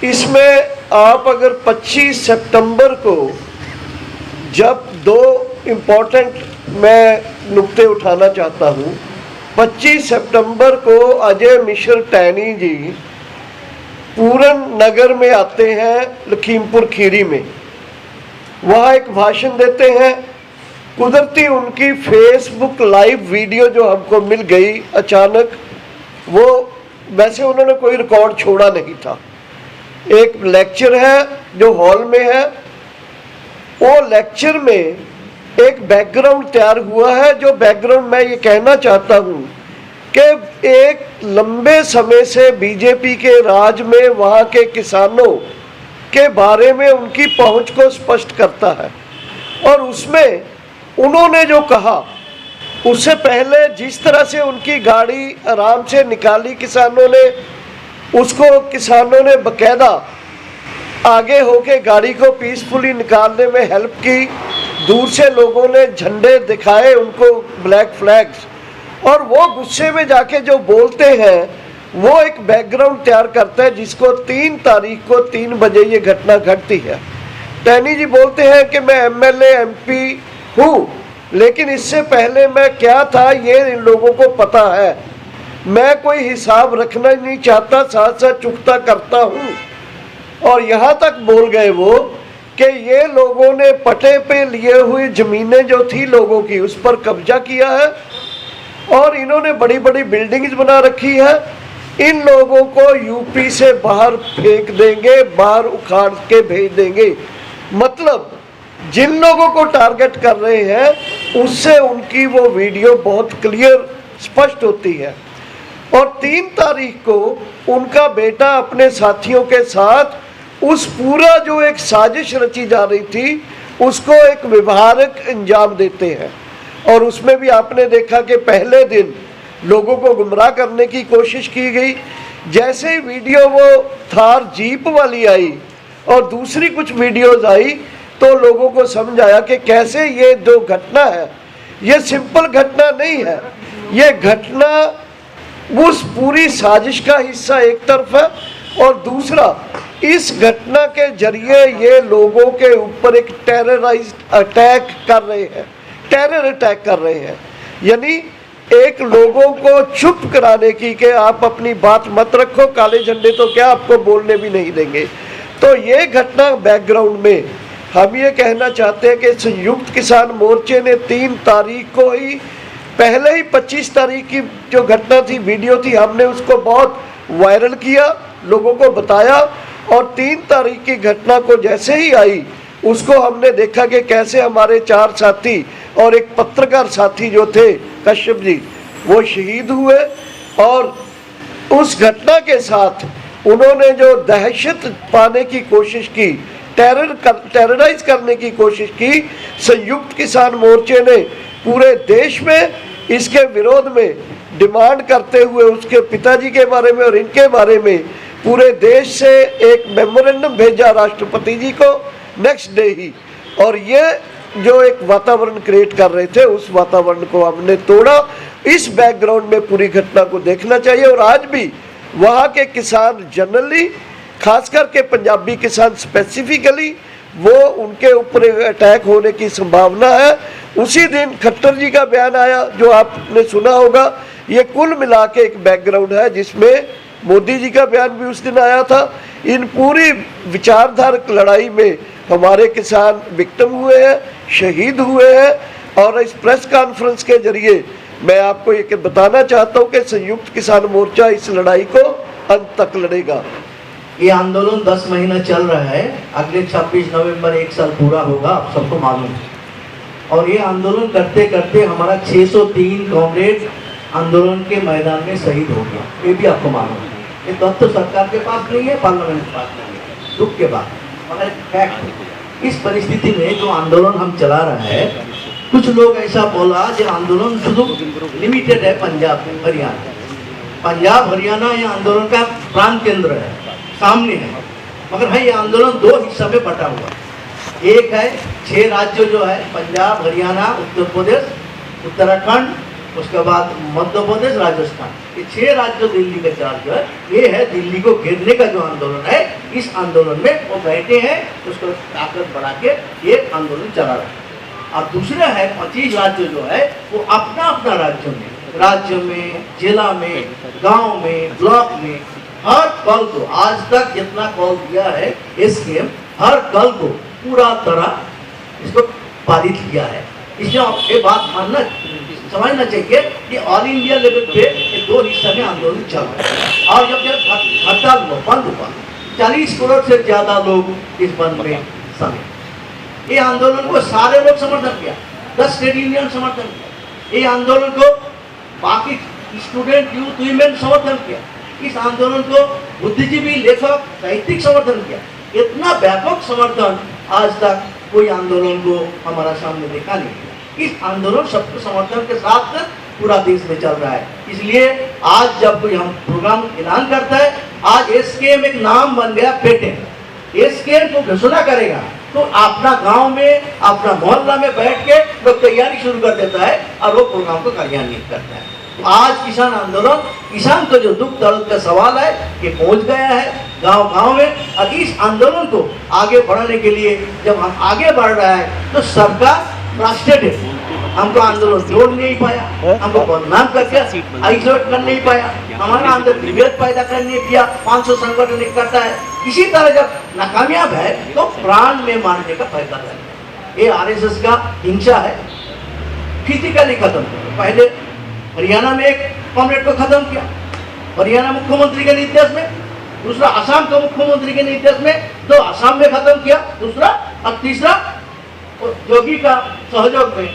इसमें आप अगर 25 सितंबर को, जब दो इम्पोर्टेंट मैं नुक्ते उठाना चाहता हूँ, 25 सितंबर को अजय मिश्र टैनी जी पूरन नगर में आते हैं, लखीमपुर खीरी में, वहाँ एक भाषण देते हैं। कुदरती उनकी फेसबुक लाइव वीडियो जो हमको मिल गई अचानक, वो वैसे उन्होंने कोई रिकॉर्ड छोड़ा नहीं था। एक लेक्चर है जो हॉल में है, वो लेक्चर में एक बैकग्राउंड तैयार हुआ है, जो बैकग्राउंड मैं ये कहना चाहता हूँ कि एक लंबे समय से बीजेपी के राज में वहाँ के किसानों के बारे में उनकी पहुँच को स्पष्ट करता है। और उसमें उन्होंने जो कहा, उससे पहले जिस तरह से उनकी गाड़ी आराम से निकाली किसानों ने, उसको किसानों ने बकायदा आगे होके गाड़ी को पीसफुली निकालने में हेल्प की। दूर से लोगों ने झंडे दिखाए उनको, ब्लैक फ्लैग्स, और वो गुस्से में जाके जो बोलते हैं वो एक बैकग्राउंड तैयार करता है, जिसको 3 तारीख को 3 बजे ये घटना घटती है। टैनी जी बोलते हैं कि मैं एमएलए एमपी हूँ, लेकिन इससे पहले मैं क्या था ये इन लोगों को पता है। मैं कोई हिसाब रखना नहीं चाहता, साथ साथ चुकता करता हूँ। और यहाँ तक बोल गए वो कि ये लोगों ने पट्टे पे लिए हुई ज़मीनें जो थी लोगों की, उस पर कब्जा किया है और इन्होंने बड़ी बड़ी बिल्डिंग्स बना रखी है। इन लोगों को यूपी से बाहर फेंक देंगे, बाहर उखाड़ के भेज देंगे। मतलब जिन लोगों को टारगेट कर रहे हैं उससे उनकी वो वीडियो बहुत क्लियर स्पष्ट होती है। और 3 तारीख को उनका बेटा अपने साथियों के साथ उस पूरा जो एक साजिश रची जा रही थी उसको एक व्यवहारिक अंजाम देते हैं। और उसमें भी आपने देखा कि पहले दिन लोगों को गुमराह करने की कोशिश की गई। जैसे ही वीडियो वो थार जीप वाली आई और दूसरी कुछ वीडियोस आई तो लोगों को समझ आया कि कैसे ये जो घटना है ये सिंपल घटना नहीं है, ये घटना उस पूरी साजिश का हिस्सा एक तरफ है, और दूसरा इस घटना के जरिए ये लोगों के ऊपर एक टेरराइज्ड अटैक कर रहे हैं, टेरर अटैक कर रहे हैं। यानी एक लोगों को चुप कराने की कि आप अपनी बात मत रखो, काले झंडे तो क्या आपको बोलने भी नहीं देंगे। तो ये घटना बैकग्राउंड में हम ये कहना चाहते हैं कि संयुक्त किसान मोर्चे ने 3 तारीख को ही, पहले ही 25 तारीख की जो घटना थी, वीडियो थी, हमने उसको बहुत वायरल किया, लोगों को बताया। और 3 तारीख की घटना को जैसे ही आई उसको हमने देखा कि कैसे हमारे 4 साथी और एक पत्रकार साथी जो थे कश्यप जी, वो शहीद हुए। और उस घटना के साथ उन्होंने जो दहशत पाने की कोशिश की, टेरराइज करने की कोशिश की, संयुक्त किसान मोर्चे ने पूरे देश में इसके विरोध में डिमांड करते हुए उसके पिताजी के बारे में और इनके बारे में पूरे देश से एक मेमोरेंडम भेजा राष्ट्रपति जी को नेक्स्ट डे ही। और ये जो एक वातावरण क्रिएट कर रहे थे उस वातावरण को हमने तोड़ा। इस बैकग्राउंड में पूरी घटना को देखना चाहिए। और आज भी वहाँ के किसान जनरली, खास करके पंजाबी किसान स्पेसिफिकली, वो उनके ऊपर अटैक होने की संभावना है। उसी दिन खट्टर जी का बयान आया जो आपने सुना होगा। ये कुल मिला के एक बैकग्राउंड है जिसमें मोदी जी का बयान भी उस दिन आया था। इन पूरी विचारधारक लड़ाई में हमारे किसान विक्टिम हुए हैं, शहीद हुए हैं। और इस प्रेस कॉन्फ्रेंस के जरिए मैं आपको ये बताना चाहता हूँ कि संयुक्त किसान मोर्चा इस लड़ाई को अंत तक लड़ेगा। ये आंदोलन 10 महीना चल रहा है, अगले 26 नवंबर 1 साल पूरा होगा, आप सबको मालूम है। और ये आंदोलन करते करते हमारा 603 कॉमरेड आंदोलन के मैदान में शहीद हो गया, ये भी आपको मालूम है। ये तथ्य सरकार के पास नहीं है, पार्लियामेंट के पास नहीं है, दुख के बाद, मगर फैक्ट। इस परिस्थिति में जो आंदोलन हम चला रहे हैं, कुछ लोग ऐसा बोला जो आंदोलन शुरू लिमिटेड है पंजाब हरियाणा। पंजाब हरियाणा ये आंदोलन का प्राण केंद्र है, सामने है, मगर है ये आंदोलन 2 हिस्सा में बटा हुआ। एक है 6 राज्य जो है पंजाब हरियाणा उत्तर प्रदेश उत्तराखंड, उसके बाद मध्य प्रदेश राजस्थान, ये 6 राज्य दिल्ली के चार्ज जो है, ये है दिल्ली को घेरने का जो आंदोलन है, इस आंदोलन में वो बैठे हैं, उसको ताकत बढ़ा के ये आंदोलन चला रहा है। और दूसरा है 25 राज्य जो है वो अपना अपना राज्य में, जिला में, गांव में, ब्लॉक में हर कल को आज तक जितना कॉल दिया है एसकेएम हर कल को पूरा तरह इसको पारित किया है। इसलिए ये बात समझना चाहिए कि ऑल इंडिया लेवल पे ये दो हिस्सा में आंदोलन चल रहा है। और जब हड़ताल बंद हुआ 40 करोड़ से ज्यादा लोग इस बंद में शामिल। ये आंदोलन को सारे लोग समर्थन किया, 10 ट्रेड यूनियन समर्थन किया, ये आंदोलन को बाकी स्टूडेंट यूथ वीमेन समर्थन किया, इस आंदोलन को बुद्धिजीवी लेखक साहित्यिक समर्थन किया। इतना व्यापक समर्थन आज तक कोई आंदोलन को हमारा सामने देखा नहीं। इस आंदोलन सबके समर्थन के साथ पूरा देश में चल रहा है। इसलिए आज जब कोई हम प्रोग्राम ऐलान करता है, आज एसकेएम एक नाम बन गया पेटेंट। एसकेएम को घोषणा करेगा तो अपना गांव में, अपना मोहल्ला में बैठ के लोग तैयारी शुरू कर देता है और वो प्रोग्राम को कार्यान्वित करता है। तो आज किसान आंदोलन, किसान का जो दुख दर्द का सवाल है ये पहुंच गया है गांव गांव में। और इस आंदोलन को आगे बढ़ाने के लिए जब हम आगे बढ़ रहा है तो सरकार फ्रस्ट्रेटेड है, हमको आंदोलन जोड़ नहीं पाया, हमको बदनाम करके आइसोलेट कर नहीं पाया, हमारा अंदर विभेद पैदा कर नहीं किया, 500 संगठन करता है। इसी तरह जब नाकामयाब है तो प्राण में मारने का फैसला करता है। ये आरएसएस का हिंसा है, फिजिकली खत्म किया। पहले हरियाणा में एक कॉमरेड को खत्म किया, हरियाणा मुख्यमंत्री के निर्देश में, दूसरा असम के मुख्यमंत्री के निर्देश में, दो असम में खत्म किया, दूसरा और तीसरा योगी का सहयोग में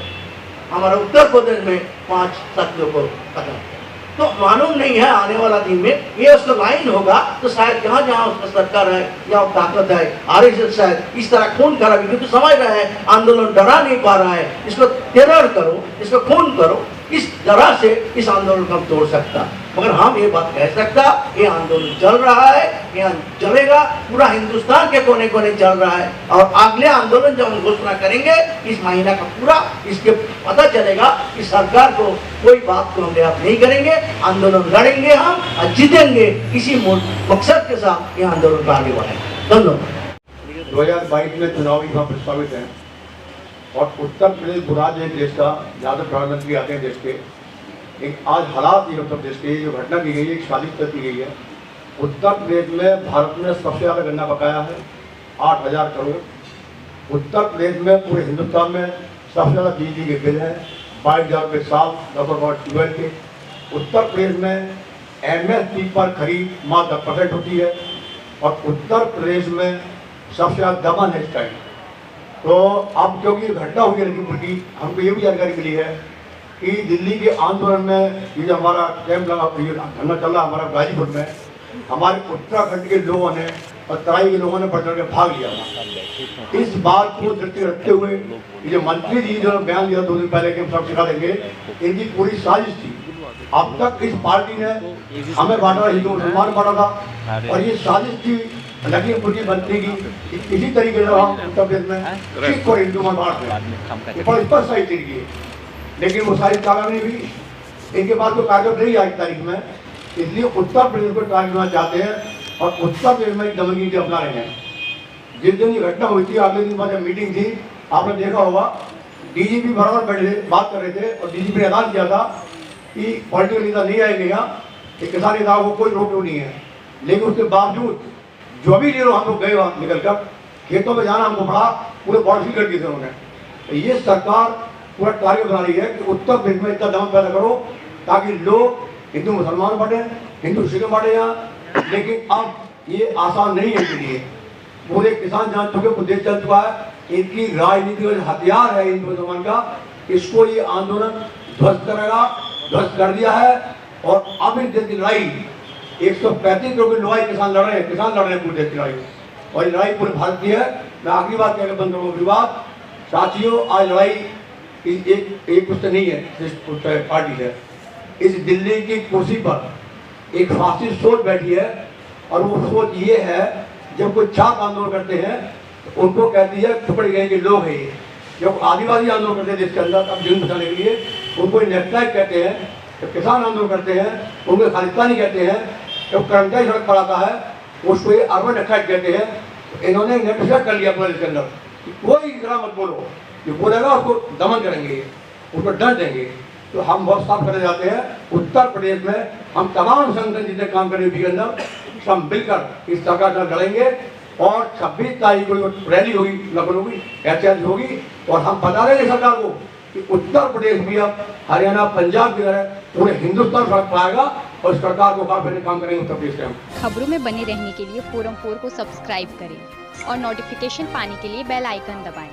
हमारा उत्तर प्रदेश में 5 साथियों को खत्म किया। तो मालूम नहीं है आने वाला दिन में ये उसका लाइन होगा तो शायद जहाँ जहाँ उसका सरकार है या ताकत है आरएसएस शायद इस तरह खून खराबी, क्योंकि समझ रहा है आंदोलन डरा नहीं पा रहा है, इसको टेरर करो, इसको खून करो, इस तरह से इस आंदोलन को हम तोड़ सकता। मगर हम ये बात कह सकता, ये आंदोलन चल रहा है, ये चलेगा, पूरा हिंदुस्तान के कोने कोने चल रहा है। और अगले आंदोलन जब हम घोषणा करेंगे इस महीना का पूरा, इसके पता चलेगा कि सरकार को कोई बात को हम रियायत नहीं करेंगे, आंदोलन लड़ेंगे हम और जीतेंगे। इसी मकसद के साथ ये आंदोलन को आगे बढ़ाएंगे। धन्यवाद। 2022 में चुनाव यहाँ प्रस्तावित हैं और उत्तर प्रदेश बुरा जो देश का, जहाँ से प्रधानमंत्री आते हैं देश के, एक आज हालात ये उत्तर प्रदेश के जो घटना की गई है, एक साजिश तय की गई है। उत्तर प्रदेश में भारत में सबसे ज़्यादा गन्ना पकाया है, 8000 करोड़। उत्तर प्रदेश में पूरे हिंदुस्तान में सबसे ज़्यादा बिजली के बिल हैं, 22,000 रुपये साल लगभग ट्यूबवेल के। उत्तर प्रदेश में एमएसपी पर खरीद मात्र 10% होती है और उत्तर प्रदेश में सबसे ज़्यादा दमन है इस टाइम। तो अब क्योंकि घटना हुई है लखीमपुर की, हमको ये भी जानकारी मिली है कि दिल्ली के आंदोलन में ये जो हमारा कैंप लगा, ये धरना चल रहा हमारा गाजीपुर में, हमारे उत्तराखंड के लोगों ने और तराई के लोगों ने बढ़ चढ़ के भाग लिया। इस बात को दृष्टि रखते हुए ये जो मंत्री जी जो बयान दिया 2 दिन पहले कि हम सब सिखा देंगे, इनकी पूरी साजिश थी। अब तक इस पार्टी ने हमें बांटा, हिंदू मुसलमान बांटा था और ये साजिश थी लखीमपुर की मंत्री की इसी तरीके से हम उत्तर प्रदेश में सिख और हिंदू में बांट रहे हैं, स्पष्ट सारी तरीके है। लेकिन वो सारी कामयाबी भी इनके पास कोई कागज नहीं आज तारीख में, इसलिए उत्तर प्रदेश को टारगेट करना चाहते हैं और उत्तर प्रदेश में दमनगी अपना रहे हैं। जिस दिन ये घटना हुई थी अगले दिन बाद मीटिंग थी, आपने देखा होगा डीजीपी बराबर बैठे बात कर रहे थे और डीजीपी ने ऐलान किया था कि पॉलिटिकल नेता नहीं आएंगे यहाँ, किसान नेताओं को कोई रोक टोक नहीं है। लेकिन उसके बावजूद जो भी लोग हम लोग गए वहाँ निकल कर खेतों में जाना हमको पड़ा, पूरे पॉलिसी कर दिए थे उन्होंने। तो ये सरकार पूरा टारगेट बना रही है कि उत्तर प्रदेश में इतना दमन पैदा करो ताकि लोग हिंदू मुसलमान बांटे, हिंदू सिख बांटे यहाँ। लेकिन अब ये आसान नहीं है इनके लिए, पूरे किसान जान चुके, पूरे देश चल चुका है। इनकी राजनीतिक हथियार है हिंदू मुसलमान का, इसको ये आंदोलन ध्वस्त करेगा, ध्वस्त कर दिया है। और अब इस देश की लड़ाई 135 करोड़ की लड़ाई किसान लड़ रहे हैं, किसान लड़ रहे हैं पूरे देश की लड़ाई, और ये लड़ाई पूरे भारत की है। मैं आखिरी बात कहकर बंद करूँगा विवाद। साथियों, आज लड़ाई एक उससे नहीं है, जिस पार्टी है, इस दिल्ली की कुर्सी पर एक फासिस्ट सोच बैठी है और वो सोच ये है जब कोई छात्र आंदोलन करते हैं तो उनको कहती है टुकड़े गए के लोग हैं ये। जब आदिवासी आंदोलन करते हैं देश के अंदर अब जुर्म बचाने के लिए उनको नेशनलाइज कहते हैं, जब किसान आंदोलन करते हैं उनको खालिस्तानी कहते हैं, जब कर्मचारी सड़क पर आता है उसको ये अर्बन अटैक कहते हैं। तो इन्होंने नेगोशिएट कर लिया अपने इसके अंदर कि कोई इतना मत बोलो, जो बोलेगा उसको दमन करेंगे, उसको डर देंगे। तो हम बहुत साफ करने जाते हैं, उत्तर प्रदेश में हम तमाम संगठन जितने काम करें यूपी के अंदर सब मिलकर इस सरकार का लड़ेंगे। और 26 तारीख को रैली होगी, लखनऊ की ऐतिहासिक होगी, और हम बता देंगे सरकार को कि उत्तर प्रदेश भी अब हरियाणा पंजाब की तरह पूरे हिंदुस्तान सड़क पाएगा, और सरकार को काफी काम करेंगे उत्तर प्रदेश के हम। खबरों में बने रहने के लिए फोरम 4 को सब्सक्राइब करें और नोटिफिकेशन पाने के लिए बेल आइकन दबाएं।